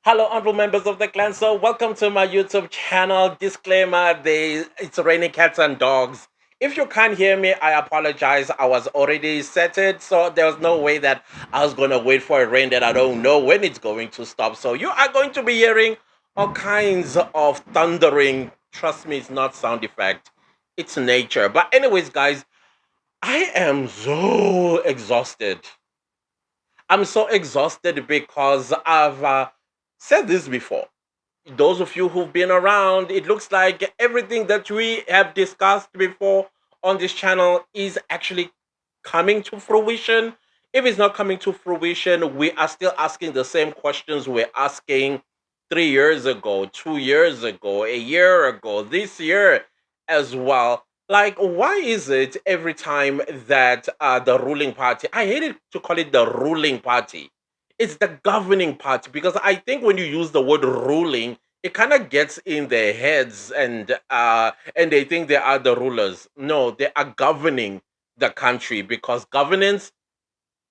Hello, honorable members of the clan. So, welcome to my YouTube channel. Disclaimer: it's raining cats and dogs. If you can't hear me, I apologize. I was already set it, so there was no way that I was gonna wait for a rain that I don't know when it's going to stop. So, you are going to be hearing all kinds of thundering. Trust me, it's not sound effect. It's nature. But anyways, guys, I am so exhausted. I'm so exhausted because I've said this before. Those of you who've been around, it looks like everything that we have discussed before on this channel is actually coming to fruition. If it's not coming to fruition, we are still asking the same questions we're asking 3 years ago, 2 years ago, a year ago, this year as well. Like, why is it every time that the ruling party, I hate it to call it the ruling party, it's the governing party, because I think when you use the word ruling, it kind of gets in their heads and they think they are the rulers. No, they are governing the country because governance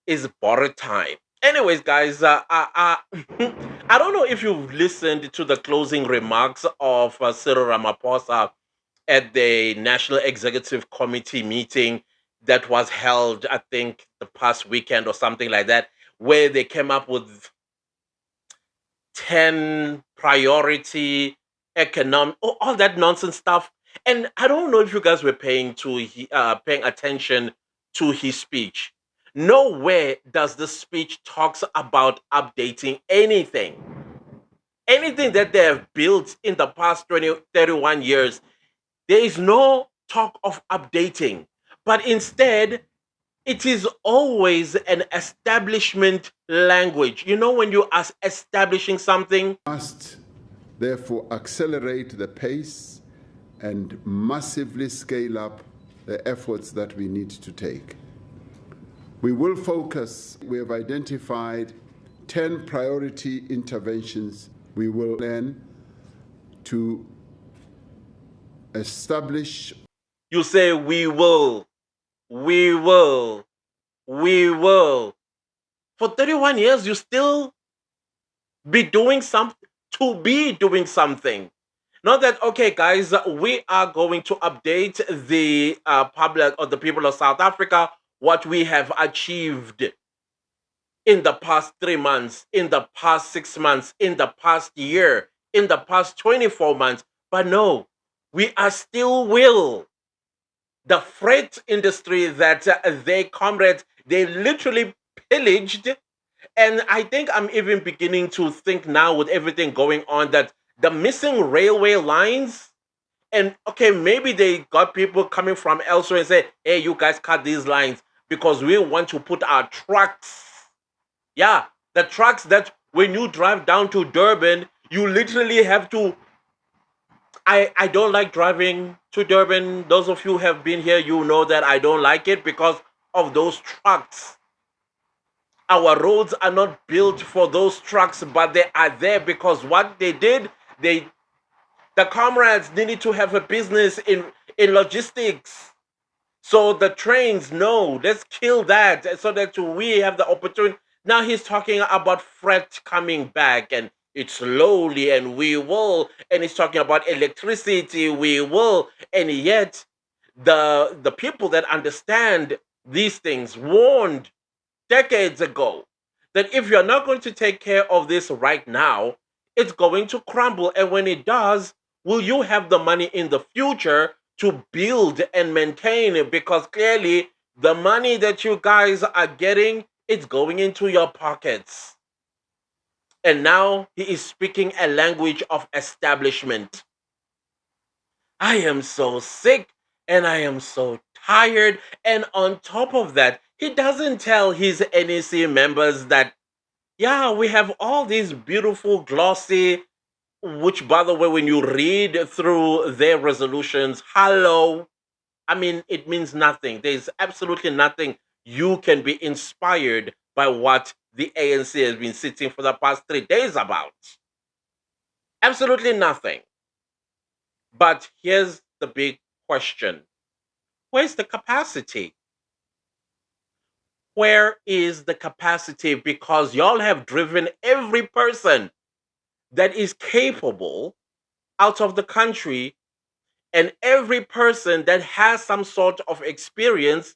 is borrowed time. Anyways, guys, I don't know if you've listened to the closing remarks of Cyril Ramaphosa at the National Executive Committee meeting that was held, I think, the past weekend or something like that, where they came up with 10 priority economic, all that nonsense stuff. And I don't know if you guys were paying attention to his speech. Nowhere does the speech talks about updating anything that they have built in the past 20 31 years. There is no talk of updating, but instead it is always an establishment language. You know, when you are establishing something, Must therefore accelerate the pace and massively scale up the efforts that we need to take. We will focus, we have identified 10 priority interventions we will plan to establish. you say, we will, we will. For 31 years, you still be doing something, to be doing something. Not that, okay, guys, we are going to update the public or the people of South Africa what we have achieved in the past 3 months, in the past 6 months, in the past year, in the past 24 months. But no, we are still will. The freight industry that they comrades, they literally pillaged. And I think I'm even beginning to think now, with everything going on, that the missing railway lines, and okay, maybe they got people coming from elsewhere and say, hey, you guys cut these lines because we want to put our trucks. Yeah, the trucks that when you drive down to Durban, you literally have to. I don't like driving to Durban. Those of you who have been here, you know that I don't like it because of those trucks. Our roads are not built for those trucks, but they are there because what they did, they the comrades needed to have a business in logistics. So the trains, no, let's kill that so that we have the opportunity. Now he's talking about freight coming back and it's slowly and we will, and he's talking about electricity, we will, and yet the people that understand these things warned decades ago that if you're not going to take care of this right now, it's going to crumble. And when it does, will you have the money in the future to build and maintain it? Because clearly, the money that you guys are getting, it's going into your pockets. And now he is speaking a language of establishment. I am so sick and I am so tired. And on top of that, he doesn't tell his NEC members that, yeah, we have all these beautiful, glossy, which, by the way, when you read through their resolutions, hello, I mean, it means nothing. There's absolutely nothing you can be inspired by what the ANC has been sitting for the past 3 days about. Absolutely nothing. But here's the big question: where's the capacity? Where is the capacity? Because y'all have driven every person. that is capable out of the country, and every person that has some sort of experience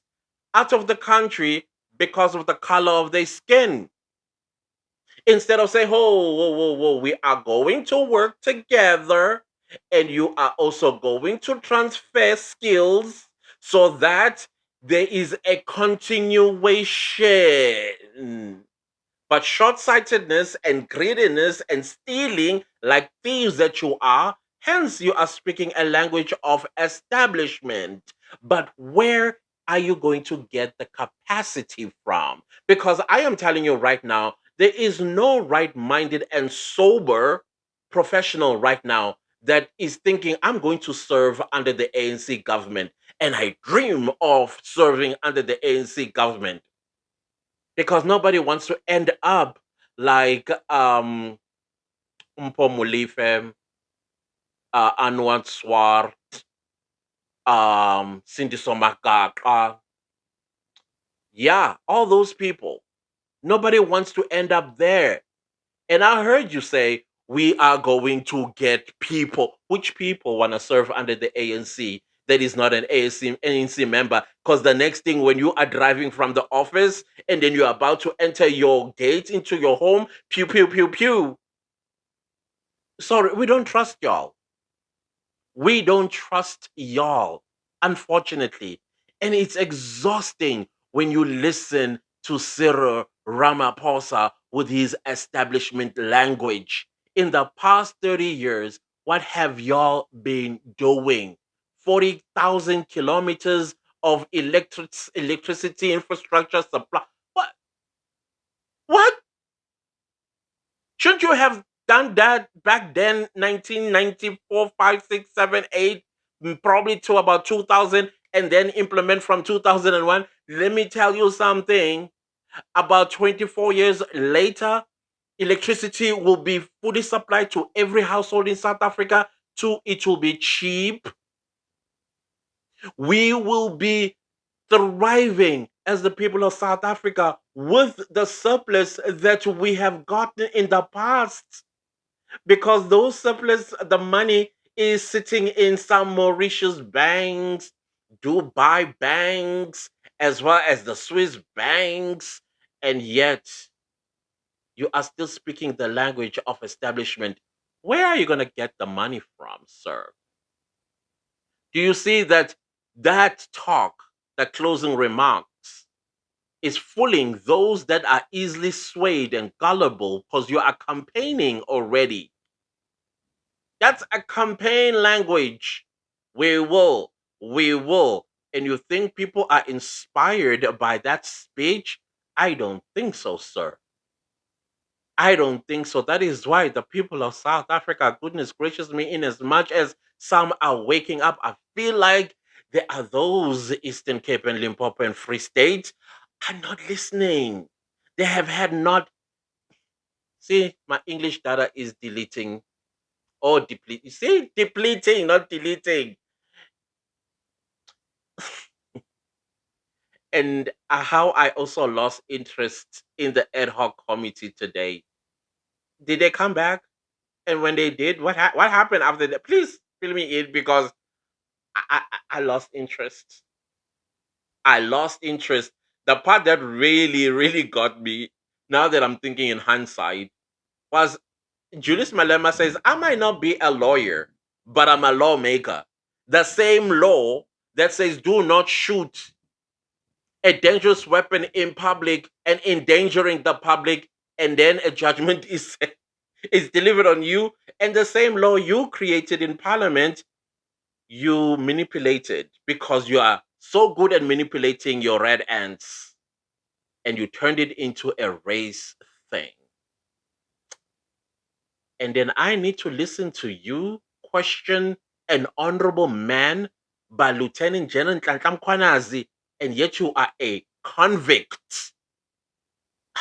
out of the country because of the color of their skin. Instead of saying, "Oh, whoa, whoa, whoa, we are going to work together, and you are also going to transfer skills so that there is a continuation." But short sightedness and greediness and stealing, like thieves that you are, hence you are speaking a language of establishment. But where are you going to get the capacity from? Because I am telling you right now, there is no right minded and sober professional right now that is thinking, I'm going to serve under the ANC government. And I dream of serving under the ANC government because nobody wants to end up like Umpo Mulife, Anwar Swar, Cindy Somakaka. Yeah, all those people. Nobody wants to end up there. And I heard you say, we are going to get people. Which people want to serve under the ANC that is not an ANC member? Because the next thing, when you are driving from the office and then you're about to enter your gate into your home, pew, pew, pew, pew. Sorry, we don't trust y'all. We don't trust y'all, unfortunately. And it's exhausting when you listen to Cyril Ramaphosa with his establishment language. In the past 30 years, what have y'all been doing? 40,000 kilometers of electricity infrastructure supply. What? What? Shouldn't you have done that back then, 1994, 5, 6, 7, 8, probably to about 2000, and then implement from 2001? Let me tell you something. About 24 years later, electricity will be fully supplied to every household in South Africa. Two, it will be cheap. We will be thriving as the people of South Africa with the surplus that we have gotten in the past, because those surplus, the money is sitting in some Mauritius banks, Dubai banks, as well as the Swiss banks, and yet you are still speaking the language of establishment. Where are you going to get the money from, sir? Do you see that that talk, the closing remarks, is fooling those that are easily swayed and gullible because you are campaigning already? That's a campaign language. We will, we will. And you think people are inspired by that speech? I don't think so, sir. I don't think so. That is why the people of South Africa, goodness gracious me, in as much as some are waking up, I feel like there are those Eastern Cape and Limpopo and Free State are not listening. They have had not. See, my English data is deleting or depleting. See, depleting, not deleting. And how I also lost interest in the ad hoc committee today. Did they come back? And when they did, what happened after that? Please fill me in because I lost interest. I lost interest. The part that really, really got me, now that I'm thinking in hindsight, was Julius Malema says, I might not be a lawyer, but I'm a lawmaker. The same law that says do not shoot a dangerous weapon in public and endangering the public, and then a judgment is delivered on you, and the same law you created in parliament, you manipulated because you are so good at manipulating your red ants, and you turned it into a race thing. And then I need to listen to you question an honorable man by Lieutenant General Nhlanhla Mkhwanazi, and yet you are a convict.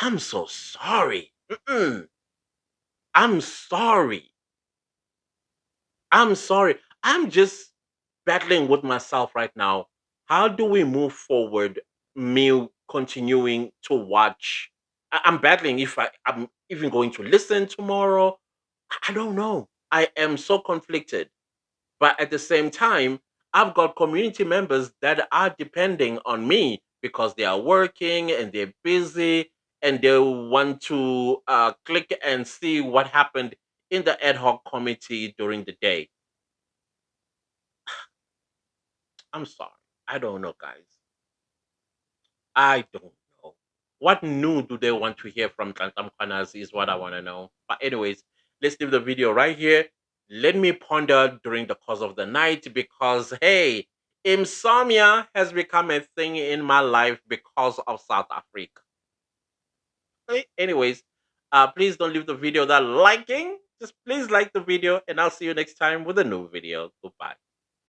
I'm so sorry. I'm sorry. I'm sorry. I'm just battling with myself right now. How do we move forward? Me continuing to watch. I'm battling if I'm even going to listen tomorrow. I don't know. I am so conflicted. But at the same time, I've got community members that are depending on me because they are working and they're busy and they want to click and see what happened in the ad hoc committee during the day. I'm sorry. I don't know, guys. I don't know. What new do they want to hear from Tantam Kwanas is what I want to know. But anyways, let's leave the video right here. Let me ponder during the course of the night because hey, insomnia has become a thing in my life because of South Africa. Anyways, please don't leave the video without liking. Just please like the video and I'll see you next time with a new video. Goodbye.